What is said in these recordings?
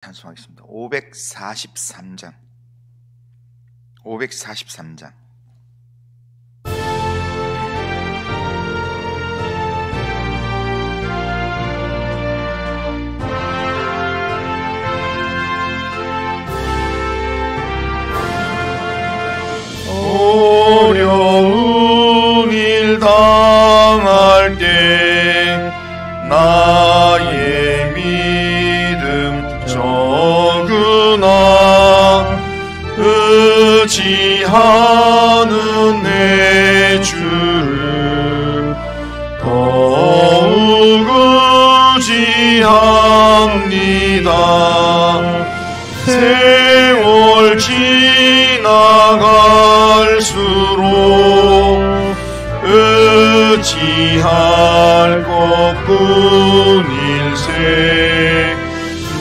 찬송하겠습니다. 543장 543장 어려운 일 당할 때 나의 믿음 적으나 의지하는 내 주를 더욱 의지합니다. 세월 지나갈수록 의지할 것뿐일세.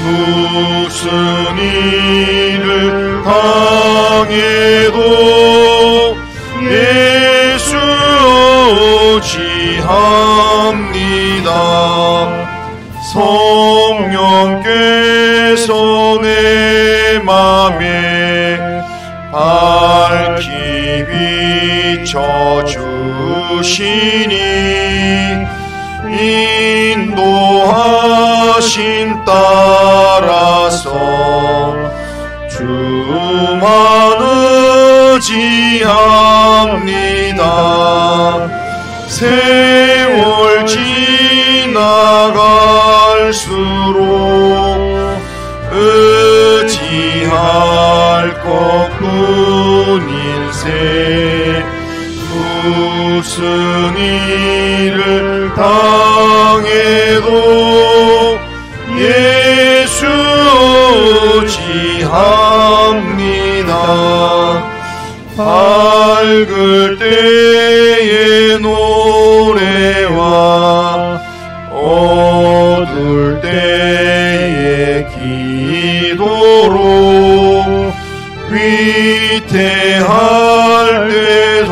무슨 일을 당해도 예수 의지합니다. 성령께서 내 맘에 밝히 비춰주시니 인도하심 따라서 주만 의지합니다. 세월 지나갈수록 의지할 것뿐일세. 무슨 일을 당해도 예수 의지합니다. 밝을 때의 노래와 어두울 때의 기도로 위태할 때도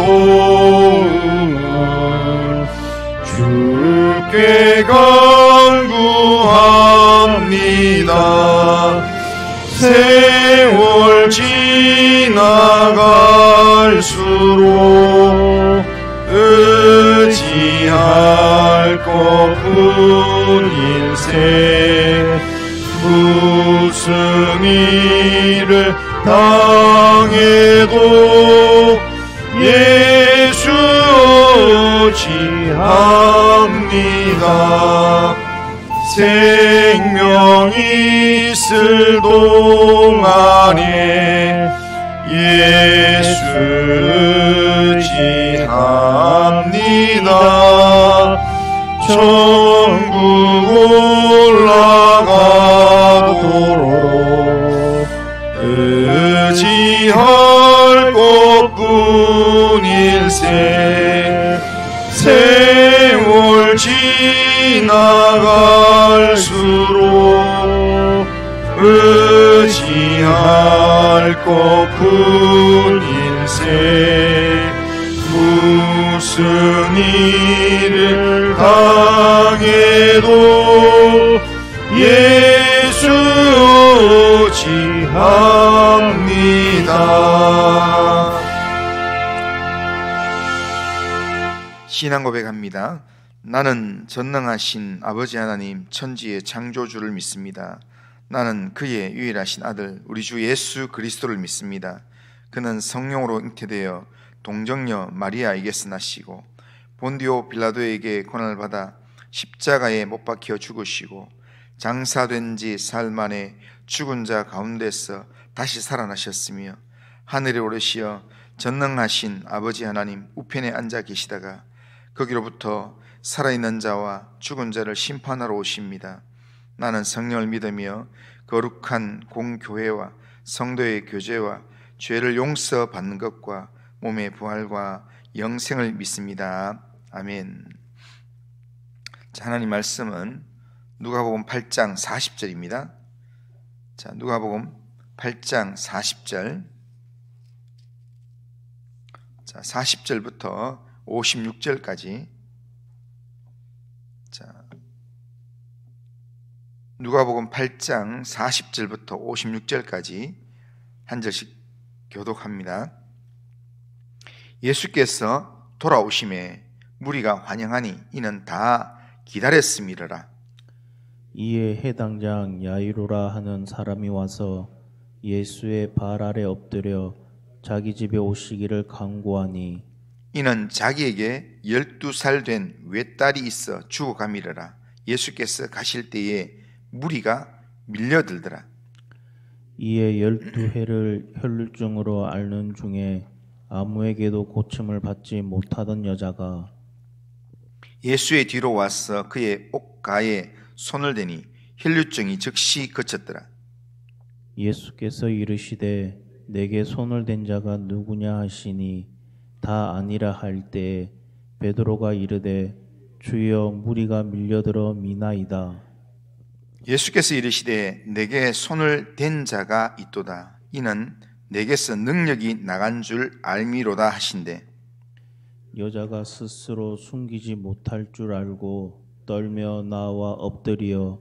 주께 간구합니다. 세월 지나갈수록 의지할 것뿐일세. 무슨 일을 당해도 예수 의지합니다. 생명 있을 동안에 예수 의지합니다. 천국 올라가도록 의지할 것뿐일세. 세월 지나갈수록 의지할 것뿐일세. 무슨 일을 당해도 예수 의지합니다. 신앙 고백합니다. 나는 전능하신 아버지 하나님 천지의 창조주를 믿습니다. 나는 그의 유일하신 아들 우리 주 예수 그리스도를 믿습니다. 그는 성령으로 잉태되어 동정녀 마리아에게서 나시고 본디오 빌라도에게 고난을 받아 십자가에 못 박혀 죽으시고 장사된 지 사흘 만에 죽은 자 가운데서 다시 살아나셨으며 하늘에 오르시어 전능하신 아버지 하나님 우편에 앉아 계시다가 거기로부터 살아있는 자와 죽은 자를 심판하러 오십니다. 나는 성령을 믿으며 거룩한 공교회와 성도의 교제와 죄를 용서받는 것과 몸의 부활과 영생을 믿습니다. 아멘. 자, 하나님 말씀은 누가복음 8장 40절입니다. 자, 누가복음 8장 40절. 자, 40절부터 56절까지. 자, 누가복음 8장 40절부터 56절까지 한 절씩 교독합니다. 예수께서 돌아오심에 무리가 환영하니 이는 다 기다렸음이러라. 이에 해당장 야이로라 하는 사람이 와서 예수의 발 아래 엎드려 자기 집에 오시기를 간구하니 이는 자기에게 12살 된 외딸이 있어 죽어가미러라. 예수께서 가실 때에 무리가 밀려들더라. 이에 12해를 혈루증으로 앓는 중에 아무에게도 고침을 받지 못하던 여자가 예수의 뒤로 와서 그의 옷가에 손을 대니 혈루증이 즉시 그쳤더라. 예수께서 이르시되 내게 손을 댄 자가 누구냐 하시니 다 아니라 할 때에 베드로가 이르되 주여 무리가 밀려들어 미나이다. 예수께서 이르시되 내게 손을 댄 자가 있도다. 이는 내게서 능력이 나간 줄 알미로다 하신대. 여자가 스스로 숨기지 못할 줄 알고 떨며 나와 엎드려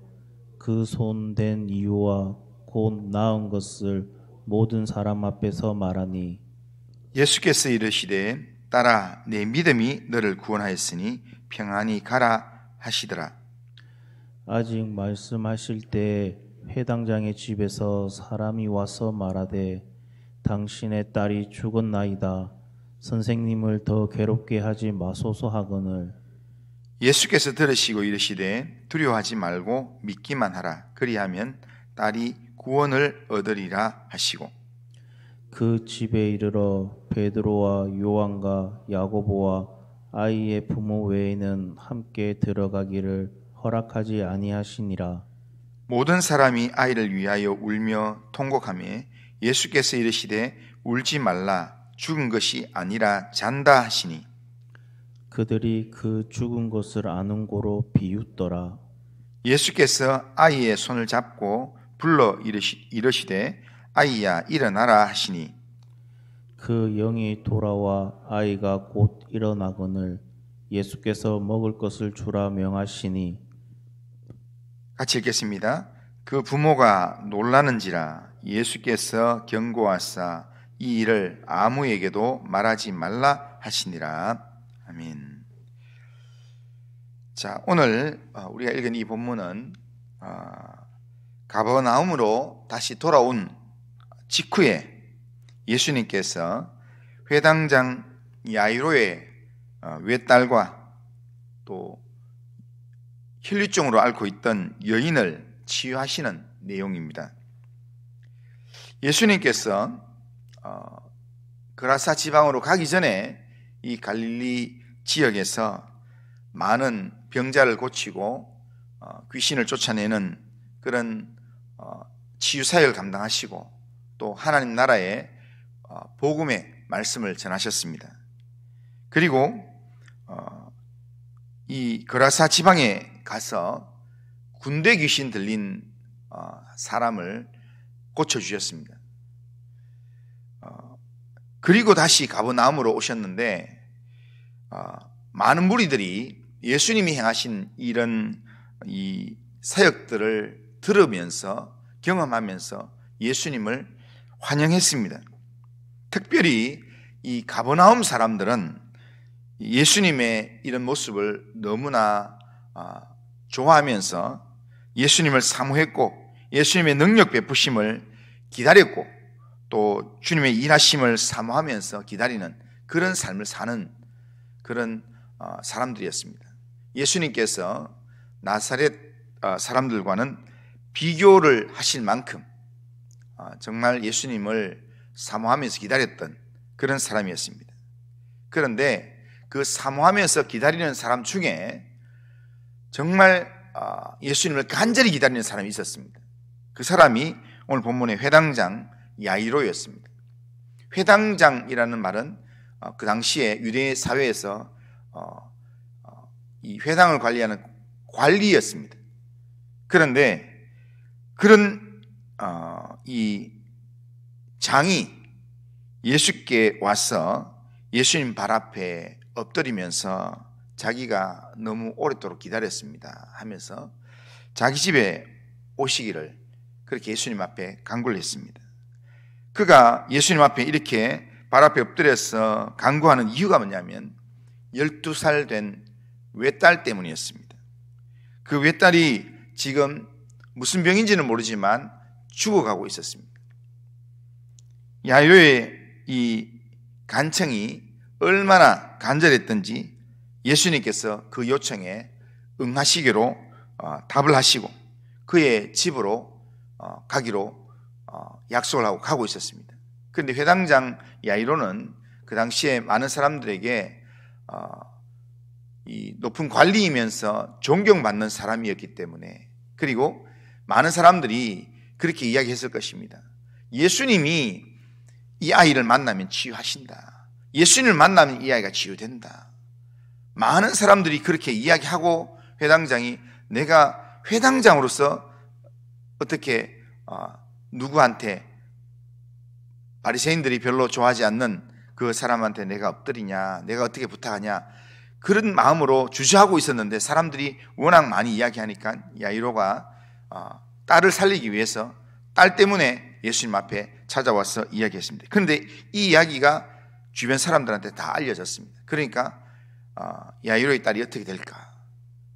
그 손 댄 이유와 곧 나은 것을 모든 사람 앞에서 말하니 예수께서 이르시되 딸아 내 믿음이 너를 구원하였으니 평안히 가라 하시더라. 아직 말씀하실 때 회당장의 집에서 사람이 와서 말하되 당신의 딸이 죽었나이다. 선생님을 더 괴롭게 하지 마소서 하거늘. 예수께서 들으시고 이르시되 두려워하지 말고 믿기만 하라. 그리하면 딸이 구원을 얻으리라 하시고 그 집에 이르러 베드로와 요한과 야고보와 아이의 부모 외에는 함께 들어가기를 허락하지 아니하시니라. 모든 사람이 아이를 위하여 울며 통곡하며 예수께서 이르시되 울지 말라 죽은 것이 아니라 잔다 하시니 그들이 그 죽은 것을 아는 고로 비웃더라. 예수께서 아이의 손을 잡고 불러 이르시되 아이야 일어나라 하시니 그 영이 돌아와 아이가 곧 일어나거늘 예수께서 먹을 것을 주라 명하시니 같이 읽겠습니다. 그 부모가 놀라는지라 예수께서 경고하사 이 일을 아무에게도 말하지 말라 하시니라. 아멘. 자, 오늘 우리가 읽은 이 본문은 가버나움으로 다시 돌아온 직후에 예수님께서 회당장 야이로의 외딸과 또 혈류증으로 앓고 있던 여인을 치유하시는 내용입니다. 예수님께서 그라사 지방으로 가기 전에 이 갈릴리 지역에서 많은 병자를 고치고 귀신을 쫓아내는 그런 치유 사역을 감당하시고 또 하나님 나라의 복음의 말씀을 전하셨습니다. 그리고 이 그라사 지방에 가서 군대 귀신 들린 사람을 고쳐주셨습니다. 그리고 다시 가버나움으로 오셨는데 많은 무리들이 예수님이 행하신 이런 이 사역들을 들으면서 경험하면서 예수님을 환영했습니다. 특별히 이 가버나움 사람들은 예수님의 이런 모습을 너무나 좋아하면서 예수님을 사모했고 예수님의 능력 베푸심을 기다렸고 또 주님의 일하심을 사모하면서 기다리는 그런 삶을 사는 그런 사람들이었습니다. 예수님께서 나사렛 사람들과는 비교를 하실 만큼 정말 예수님을 사모하면서 기다렸던 그런 사람이었습니다. 그런데 그 사모하면서 기다리는 사람 중에 정말 예수님을 간절히 기다리는 사람이 있었습니다. 그 사람이 오늘 본문의 회당장 야이로였습니다. 회당장이라는 말은 그 당시에 유대 사회에서 이 회당을 관리하는 관리였습니다. 그런데 그런 이 장이 예수께 와서 예수님 발 앞에 엎드리면서 자기가 너무 오랫도록 기다렸습니다 하면서 자기 집에 오시기를 그렇게 예수님 앞에 간구를 했습니다. 그가 예수님 앞에 이렇게 발 앞에 엎드려서 간구하는 이유가 뭐냐면 12살 된 외딸 때문이었습니다. 그 외딸이 지금 무슨 병인지는 모르지만 죽어가고 있었습니다. 야이로의 이 간청이 얼마나 간절했던지 예수님께서 그 요청에 응하시기로 답을 하시고 그의 집으로 가기로 약속을 하고 가고 있었습니다. 그런데 회당장 야이로는 그 당시에 많은 사람들에게 이 높은 관리이면서 존경받는 사람이었기 때문에, 그리고 많은 사람들이 그렇게 이야기했을 것입니다. 예수님이 이 아이를 만나면 치유하신다. 예수님을 만나면 이 아이가 치유된다. 많은 사람들이 그렇게 이야기하고 회당장이 내가 회당장으로서 어떻게 누구한테, 바리새인들이 별로 좋아하지 않는 그 사람한테 내가 엎드리냐, 내가 어떻게 부탁하냐, 그런 마음으로 주저하고 있었는데 사람들이 워낙 많이 이야기하니까 야이로가 딸을 살리기 위해서 딸 때문에 예수님 앞에 찾아와서 이야기했습니다. 그런데 이 이야기가 주변 사람들한테 다 알려졌습니다. 그러니까 야이로의 딸이 어떻게 될까,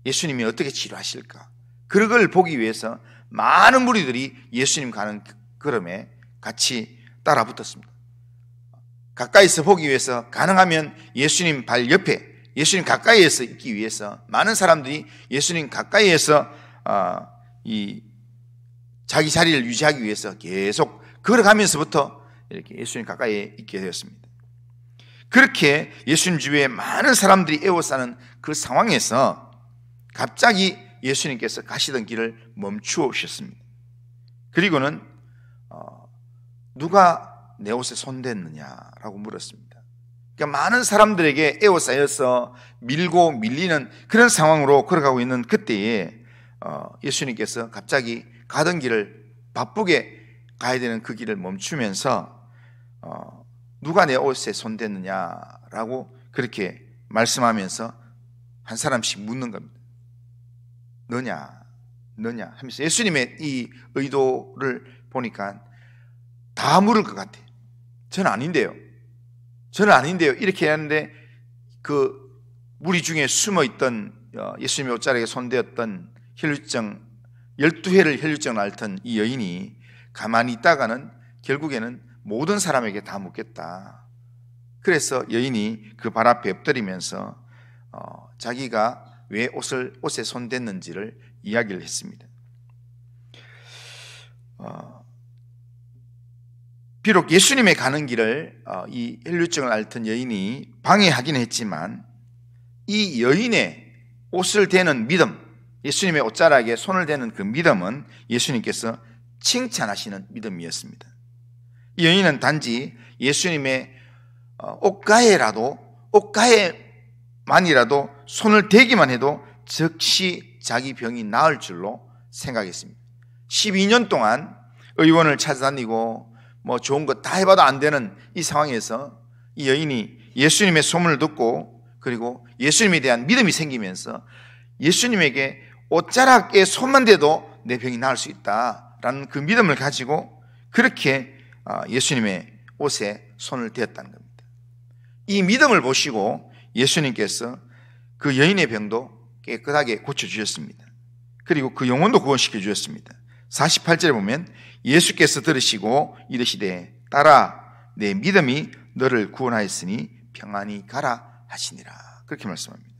예수님이 어떻게 치료하실까, 그걸 보기 위해서 많은 무리들이 예수님 가는 걸음에 같이 따라 붙었습니다. 가까이서 보기 위해서, 가능하면 예수님 발 옆에, 예수님 가까이에서 있기 위해서 많은 사람들이 예수님 가까이에서 이 자기 자리를 유지하기 위해서 계속 걸어가면서부터 이렇게 예수님 가까이에 있게 되었습니다. 그렇게 예수님 주위에 많은 사람들이 에워싸는 그 상황에서 갑자기 예수님께서 가시던 길을 멈추어 오셨습니다. 그리고는 누가 내 옷에 손댔느냐라고 물었습니다. 그러니까 많은 사람들에게 에워싸여서 밀고 밀리는 그런 상황으로 걸어가고 있는 그때에 예수님께서 갑자기 가던 길을, 바쁘게 가야 되는 그 길을 멈추면서 누가 내 옷에 손댔느냐라고 그렇게 말씀하면서 한 사람씩 묻는 겁니다. 너냐 하면서 예수님의 이 의도를 보니까 다 물을 것 같아요. 저는 아닌데요 이렇게 하는데, 그 무리 중에 숨어있던 예수님의 옷자락에 손대었던 혈루증 12회를 혈루증을 앓던 이 여인이 가만히 있다가는 결국에는 모든 사람에게 다 묻겠다. 그래서 여인이 그 발 앞에 엎드리면서 자기가 왜 옷에 손댔는지를 이야기를 했습니다. 비록 예수님의 가는 길을 이 혈루증을 앓던 여인이 방해하긴 했지만 이 여인의 옷을 대는 믿음, 예수님의 옷자락에 손을 대는 그 믿음은 예수님께서 칭찬하시는 믿음이었습니다. 이 여인은 단지 예수님의 옷가에만이라도 손을 대기만 해도 즉시 자기 병이 나을 줄로 생각했습니다. 12년 동안 의원을 찾아다니고 뭐 좋은 거 다 해봐도 안 되는 이 상황에서 이 여인이 예수님의 소문을 듣고, 그리고 예수님에 대한 믿음이 생기면서 예수님에게 옷자락에 손만 대도 내 병이 나을 수 있다라는 그 믿음을 가지고 그렇게 예수님의 옷에 손을 대었다는 겁니다. 이 믿음을 보시고 예수님께서 그 여인의 병도 깨끗하게 고쳐주셨습니다. 그리고 그 영혼도 구원시켜 주셨습니다. 48절에 보면 예수께서 들으시고 이르시되 딸아 내 믿음이 너를 구원하였으니 평안히 가라 하시니라, 그렇게 말씀합니다.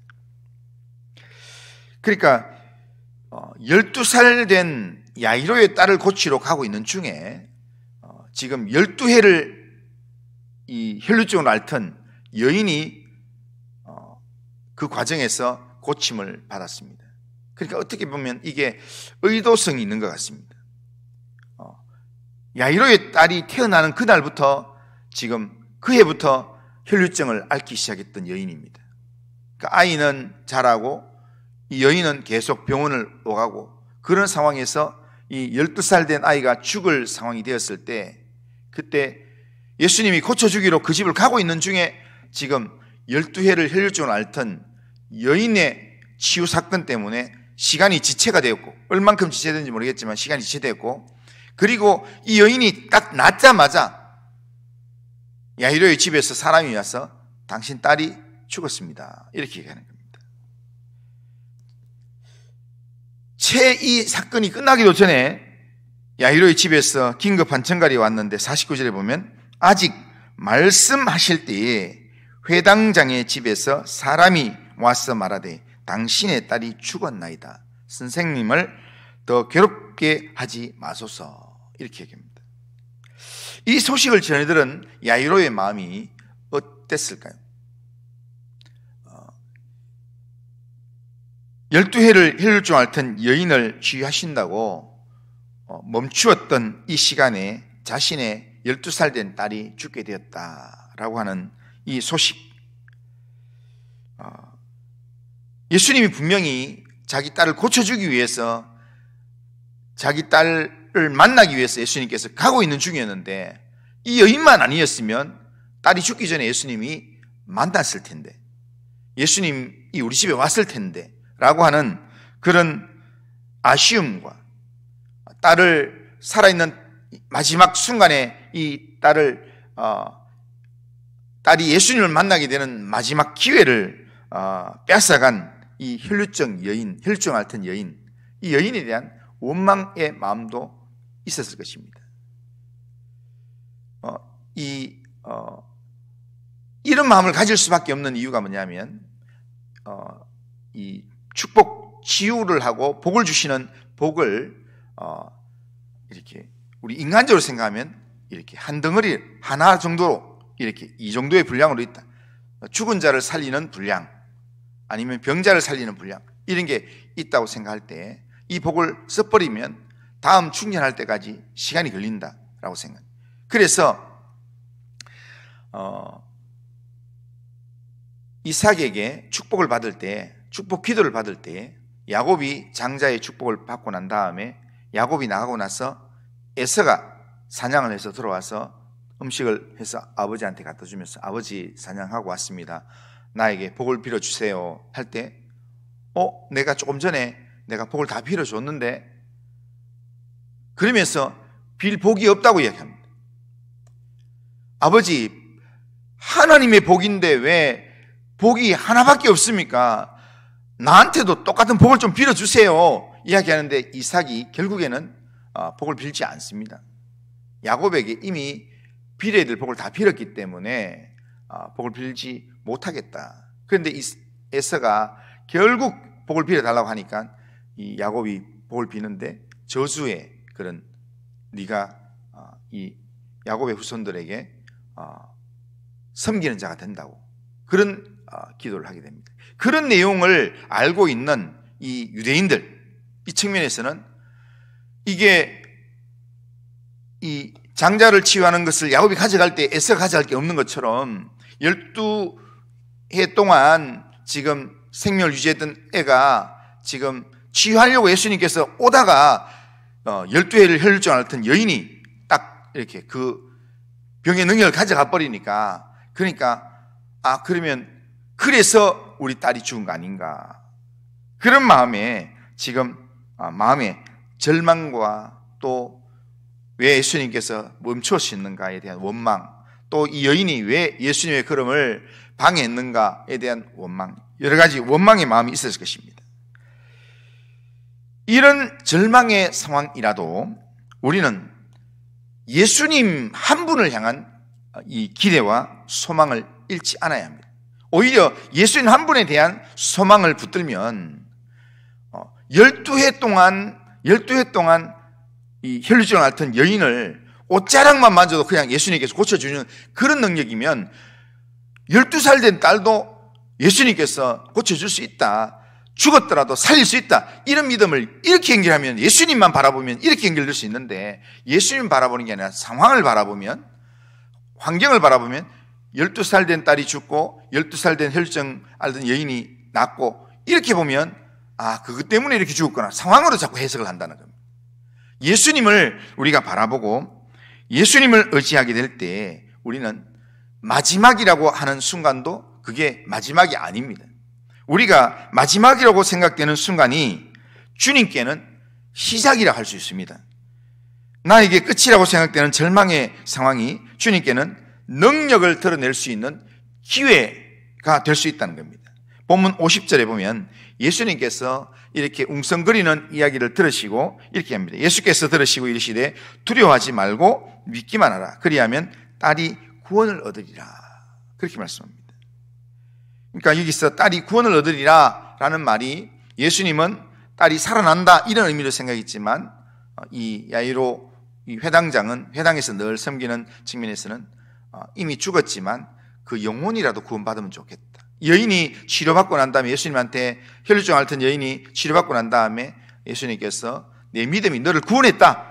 그러니까 12살 된 야이로의 딸을 고치러 가고 있는 중에 지금 12회를 이 혈루증을 앓던 여인이 그 과정에서 고침을 받았습니다. 그러니까 어떻게 보면 이게 의도성이 있는 것 같습니다. 야이로의 딸이 태어나는 그날부터 지금 그 해부터 혈루증을 앓기 시작했던 여인입니다. 그러니까 아이는 자라고 이 여인은 계속 병원을 오가고, 그런 상황에서 이 12살 된 아이가 죽을 상황이 되었을 때, 그때 예수님이 고쳐주기로 그 집을 가고 있는 중에 지금 12회를 혈루증을 앓던 여인의 치유 사건 때문에 시간이 지체가 되었고, 얼만큼 지체된지 모르겠지만 시간이 지체되었고, 그리고 이 여인이 딱 낳자마자 야이로의 집에서 사람이 와서 당신 딸이 죽었습니다, 이렇게 얘기하는 겁니다. 채 이 사건이 끝나기도 전에 야이로의 집에서 긴급한 전갈이 왔는데 49절에 보면 아직 말씀하실 때에 회당장의 집에서 사람이 와서 말하되 당신의 딸이 죽었나이다. 선생님을 더 괴롭게 하지 마소서, 이렇게 얘기합니다. 이 소식을 전해들은 야이로의 마음이 어땠을까요? 12해를 혈루증 앓던 여인을 치유하신다고 멈추었던 이 시간에 자신의 12살 된 딸이 죽게 되었다라고 하는 이 소식, 예수님이 분명히 자기 딸을 고쳐주기 위해서, 자기 딸을 만나기 위해서 예수님께서 가고 있는 중이었는데, 이 여인만 아니었으면 딸이 죽기 전에 예수님이 만났을 텐데, 예수님이 우리 집에 왔을 텐데 라고 하는 그런 아쉬움과, 딸을 살아있는 마지막 순간에 이 딸이 예수님을 만나게 되는 마지막 기회를 뺏어간 이 혈루증 여인, 혈루증 앓던 여인, 이 여인에 대한 원망의 마음도 있었을 것입니다. 이런 마음을 가질 수밖에 없는 이유가 뭐냐면, 이 축복, 치유를 하고 복을 주시는 복을 이렇게 우리 인간적으로 생각하면 이렇게 한 덩어리 하나 정도로, 이렇게 이 정도의 분량으로 있다. 죽은 자를 살리는 분량, 아니면 병자를 살리는 분량, 이런 게 있다고 생각할 때 이 복을 써버리면 다음 충전할 때까지 시간이 걸린다라고 생각합니다. 그래서 이삭에게 축복을 받을 때, 축복 기도를 받을 때 야곱이 장자의 축복을 받고 난 다음에 야곱이 나가고 나서 에서가 사냥을 해서 들어와서 음식을 해서 아버지한테 갖다 주면서 아버지 사냥하고 왔습니다, 나에게 복을 빌어주세요 할 때 내가 조금 전에 내가 복을 다 빌어줬는데, 그러면서 빌 복이 없다고 이야기합니다. 아버지, 하나님의 복인데 왜 복이 하나밖에 없습니까? 나한테도 똑같은 복을 좀 빌어주세요 이야기하는데, 이삭이 결국에는 복을 빌지 않습니다. 야곱에게 이미 빌어야 될 복을 다 빌었기 때문에 복을 빌지 못하겠다. 그런데 에서가 결국 복을 빌어달라고 하니까 이 야곱이 복을 비는데, 저주의 그런, 네가 이 야곱의 후손들에게 섬기는 자가 된다고, 그런 기도를 하게 됩니다. 그런 내용을 알고 있는 이 유대인들, 이 측면에서는 이게 이 장자를 치유하는 것을 야곱이 가져갈 때 에서가 가져갈 게 없는 것처럼 12해 동안 지금 생명을 유지했던 애가 지금 치유하려고 예수님께서 오다가 12해를 혈루증 앓던 여인이 딱 이렇게 그 병의 능력을 가져가 버리니까, 그러니까 그러면 그래서 우리 딸이 죽은 거 아닌가, 그런 마음에 지금 마음에 절망과 또 왜 예수님께서 멈추셨는가에 대한 원망, 또 이 여인이 왜 예수님의 걸음을 방해했는가에 대한 원망, 여러 가지 원망의 마음이 있었을 것입니다. 이런 절망의 상황이라도 우리는 예수님 한 분을 향한 이 기대와 소망을 잃지 않아야 합니다. 오히려 예수님 한 분에 대한 소망을 붙들면 12해 동안 이 혈루증을 앓던 여인을 옷자락만 만져도 그냥 예수님께서 고쳐주는 그런 능력이면 12살 된 딸도 예수님께서 고쳐줄 수 있다, 죽었더라도 살릴 수 있다, 이런 믿음을 이렇게 연결하면, 예수님만 바라보면 이렇게 연결될 수 있는데, 예수님 바라보는 게 아니라 상황을 바라보면, 환경을 바라보면 12살 된 딸이 죽고 12살 된 혈증 앓던 여인이 낳고, 이렇게 보면 그것 때문에 이렇게 죽었구나, 상황으로 자꾸 해석을 한다는 겁니다. 예수님을 우리가 바라보고 예수님을 의지하게 될 때 우리는 마지막이라고 하는 순간도 그게 마지막이 아닙니다. 우리가 마지막이라고 생각되는 순간이 주님께는 시작이라 할 수 있습니다. 나에게 끝이라고 생각되는 절망의 상황이 주님께는 능력을 드러낼 수 있는 기회가 될 수 있다는 겁니다. 본문 50절에 보면 예수님께서 이렇게 웅성거리는 이야기를 들으시고 이렇게 합니다. 예수께서 들으시고 이르시되 두려워하지 말고 믿기만 하라. 그리하면 딸이 구원을 얻으리라. 그렇게 말씀합니다. 그러니까 여기서 딸이 구원을 얻으리라 라는 말이 예수님은 딸이 살아난다 이런 의미로 생각했지만 이 야이로 이 회당장은 회당에서 늘 섬기는 측면에서는 이미 죽었지만 그 영혼이라도 구원받으면 좋겠다. 여인이 치료받고 난 다음에 예수님한테 혈류증 앓던 여인이 치료받고 난 다음에 예수님께서 내 믿음이 너를 구원했다.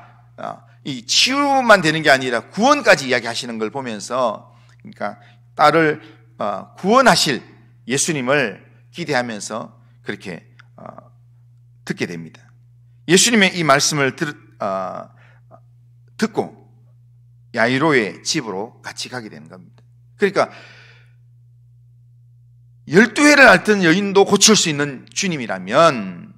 이 치유만 되는 게 아니라 구원까지 이야기하시는 걸 보면서 그러니까 딸을 구원하실 예수님을 기대하면서 그렇게 듣게 됩니다. 예수님의 이 말씀을 듣고 야이로의 집으로 같이 가게 되는 겁니다. 그러니까 12회를 앓던 여인도 고칠 수 있는 주님이라면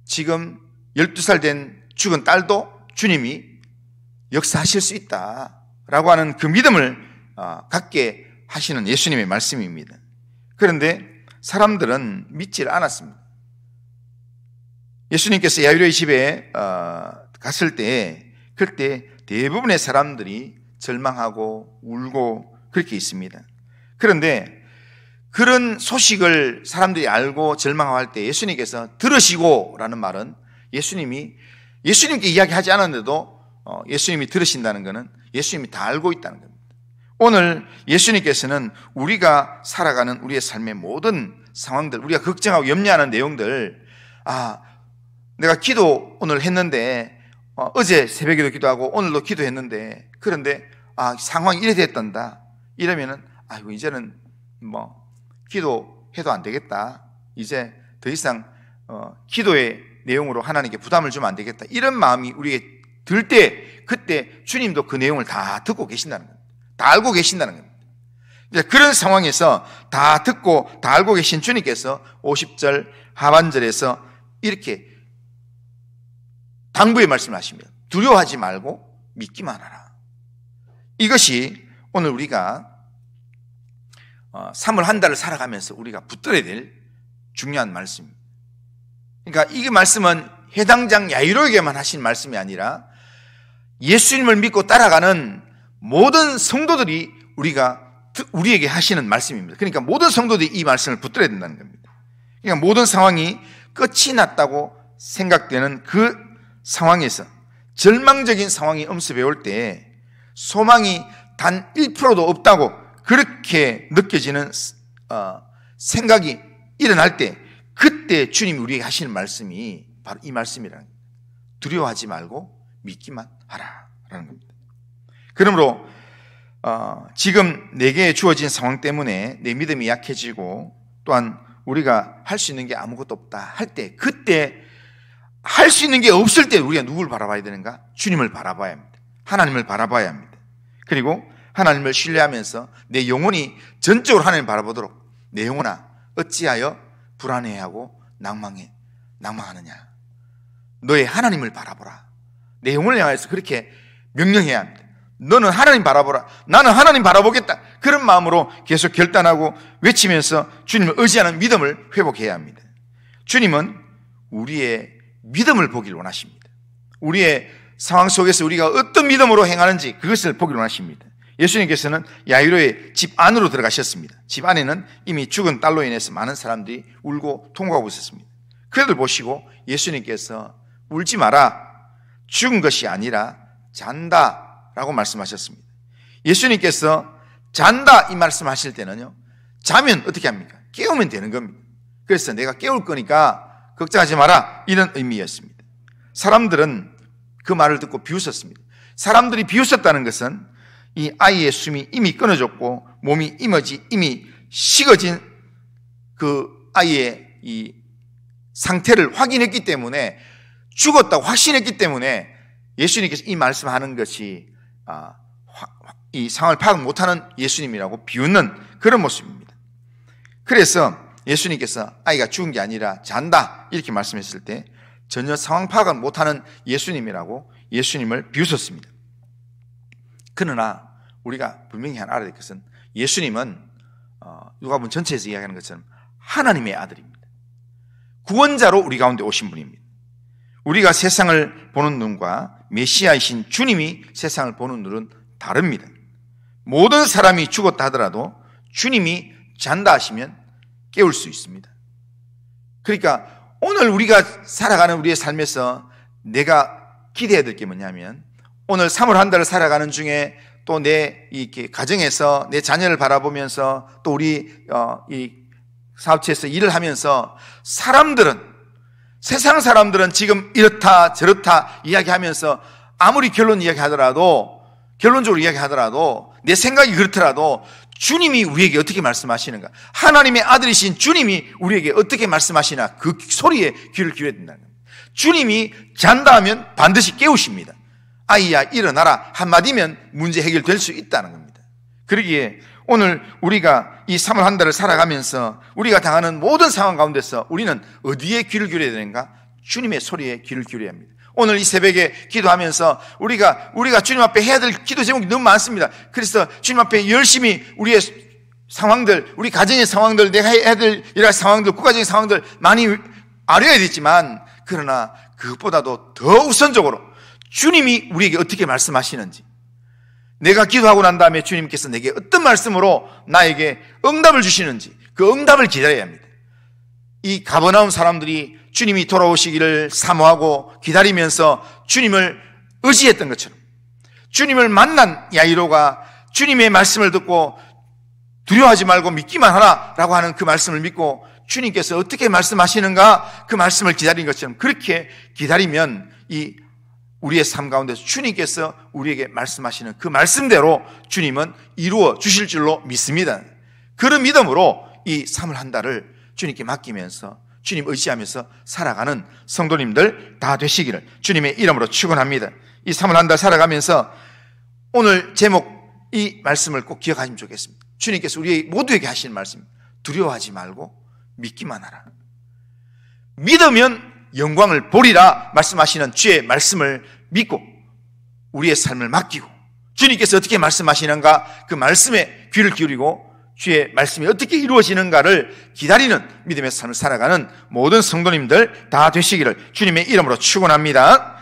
지금 12살 된 죽은 딸도 주님이 역사하실 수 있다라고 하는 그 믿음을 갖게 하시는 예수님의 말씀입니다. 그런데 사람들은 믿지를 않았습니다. 예수님께서 야이로의 집에 갔을 때 그때 대부분의 사람들이 절망하고 울고 그렇게 있습니다. 그런데 그런 소식을 사람들이 알고 절망할 때 예수님께서 들으시고 라는 말은 예수님께 이야기하지 않았는데도 예수님이 들으신다는 것은 예수님이 다 알고 있다는 겁니다. 오늘 예수님께서는 우리가 살아가는 우리의 삶의 모든 상황들, 우리가 걱정하고 염려하는 내용들, 내가 기도 오늘 했는데 어제 새벽에도 기도하고 오늘도 기도했는데 그런데 상황이 이래 됐단다 이러면은 이제는 기도해도 안 되겠다. 이제 더 이상 기도의 내용으로 하나님께 부담을 주면 안 되겠다. 이런 마음이 우리에게 들 때 그때 주님도 그 내용을 다 듣고 계신다는 겁니다. 다 알고 계신다는 겁니다. 그런 상황에서 다 듣고 다 알고 계신 주님께서 50절 하반절에서 이렇게 당부의 말씀을 하십니다. 두려워하지 말고 믿기만 하라. 이것이 오늘 우리가 3월 한 달을 살아가면서 우리가 붙들어야 될 중요한 말씀입니다. 그러니까 이 말씀은 해당장 야이로에게만 하신 말씀이 아니라 예수님을 믿고 따라가는 모든 성도들이 우리에게 하시는 말씀입니다. 그러니까 모든 성도들이 이 말씀을 붙들어야 된다는 겁니다. 그러니까 모든 상황이 끝이 났다고 생각되는 그 상황에서 절망적인 상황이 엄습해 올 때 소망이 단 1%도 없다고 그렇게 느껴지는 생각이 일어날 때 그때 주님이 우리에게 하시는 말씀이 바로 이 말씀이라는 겁니다. 두려워하지 말고 믿기만 하라라는 겁니다. 그러므로 지금 내게 주어진 상황 때문에 내 믿음이 약해지고 또한 우리가 할 수 있는 게 아무것도 없다 할 때 그때 할 수 있는 게 없을 때 우리가 누구를 바라봐야 되는가? 주님을 바라봐야 합니다. 하나님을 바라봐야 합니다. 그리고 하나님을 신뢰하면서 내 영혼이 전적으로 하나님을 바라보도록 내 영혼아 어찌하여 불안해하고 낭망하느냐? 너의 하나님을 바라보라. 내 영혼을 향해서 그렇게 명령해야 합니다. 너는 하나님 바라보라. 나는 하나님 바라보겠다. 그런 마음으로 계속 결단하고 외치면서 주님을 의지하는 믿음을 회복해야 합니다. 주님은 우리의 믿음을 보기를 원하십니다. 우리의 상황 속에서 우리가 어떤 믿음으로 행하는지 그것을 보기를 원하십니다. 예수님께서는 야이로의 집 안으로 들어가셨습니다. 집 안에는 이미 죽은 딸로 인해서 많은 사람들이 울고 통곡하고 있었습니다. 그들 보시고 예수님께서 울지 마라. 죽은 것이 아니라 잔다 라고 말씀하셨습니다. 예수님께서 잔다 이 말씀하실 때는요, 자면 어떻게 합니까? 깨우면 되는 겁니다. 그래서 내가 깨울 거니까 걱정하지 마라 이런 의미였습니다. 사람들은 그 말을 듣고 비웃었습니다. 사람들이 비웃었다는 것은 이 아이의 숨이 이미 끊어졌고 몸이 이미 식어진 그 아이의 이 상태를 확인했기 때문에 죽었다고 확신했기 때문에 예수님께서 이 말씀하는 것이 이 상황을 파악 못하는 예수님이라고 비웃는 그런 모습입니다. 그래서 예수님께서 아이가 죽은 게 아니라 잔다 이렇게 말씀했을 때 전혀 상황 파악을 못하는 예수님이라고 예수님을 비웃었습니다. 그러나 우리가 분명히 알아야 될 것은 예수님은 누가복음 전체에서 이야기하는 것처럼 하나님의 아들입니다. 구원자로 우리 가운데 오신 분입니다. 우리가 세상을 보는 눈과 메시아이신 주님이 세상을 보는 눈은 다릅니다. 모든 사람이 죽었다 하더라도 주님이 잔다 하시면 깨울 수 있습니다. 그러니까 오늘 우리가 살아가는 우리의 삶에서 내가 기대해야 될 게 뭐냐면, 오늘 3월 한 달을 살아가는 중에 또 내 이렇게 가정에서 내 자녀를 바라보면서 또 우리 이 사업체에서 일을 하면서 세상 사람들은 지금 이렇다 저렇다 이야기하면서 아무리 결론적으로 이야기하더라도 내 생각이 그렇더라도 주님이 우리에게 어떻게 말씀하시는가, 하나님의 아들이신 주님이 우리에게 어떻게 말씀하시나, 그 소리에 귀를 기울여야 된다는 겁니다. 주님이 잔다 하면 반드시 깨우십니다. 아이야 일어나라 한마디면 문제 해결될 수 있다는 겁니다. 그러기에 오늘 우리가 이 3월 한 달을 살아가면서 우리가 당하는 모든 상황 가운데서 우리는 어디에 귀를 기울여야 되는가? 주님의 소리에 귀를 기울여야 합니다. 오늘 이 새벽에 기도하면서 우리가 주님 앞에 해야 될 기도 제목이 너무 많습니다. 그래서 주님 앞에 열심히 우리의 상황들, 우리 가정의 상황들, 내가 해야 될 일할 상황들, 국가적인 상황들 많이 알아야 되지만, 그러나 그것보다도 더 우선적으로 주님이 우리에게 어떻게 말씀하시는지, 내가 기도하고 난 다음에 주님께서 내게 어떤 말씀으로 나에게 응답을 주시는지, 그 응답을 기다려야 합니다. 이 가버나움 사람들이 주님이 돌아오시기를 사모하고 기다리면서 주님을 의지했던 것처럼, 주님을 만난 야이로가 주님의 말씀을 듣고 두려워하지 말고 믿기만 하라라고 하는 그 말씀을 믿고 주님께서 어떻게 말씀하시는가 그 말씀을 기다린 것처럼, 그렇게 기다리면 이 우리의 삶 가운데서 주님께서 우리에게 말씀하시는 그 말씀대로 주님은 이루어 주실 줄로 믿습니다. 그런 믿음으로 이 3월 한 달을 주님께 맡기면서 주님 의지하면서 살아가는 성도님들 다 되시기를 주님의 이름으로 축원합니다. 이 3월 한 달 살아가면서 오늘 제목 이 말씀을 꼭 기억하시면 좋겠습니다. 주님께서 우리 모두에게 하시는 말씀, 두려워하지 말고 믿기만 하라. 믿으면 영광을 보리라 말씀하시는 주의 말씀을 믿고 우리의 삶을 맡기고 주님께서 어떻게 말씀하시는가 그 말씀에 귀를 기울이고 주의 말씀이 어떻게 이루어지는가를 기다리는 믿음의 삶을 살아가는 모든 성도님들 다 되시기를 주님의 이름으로 축원합니다.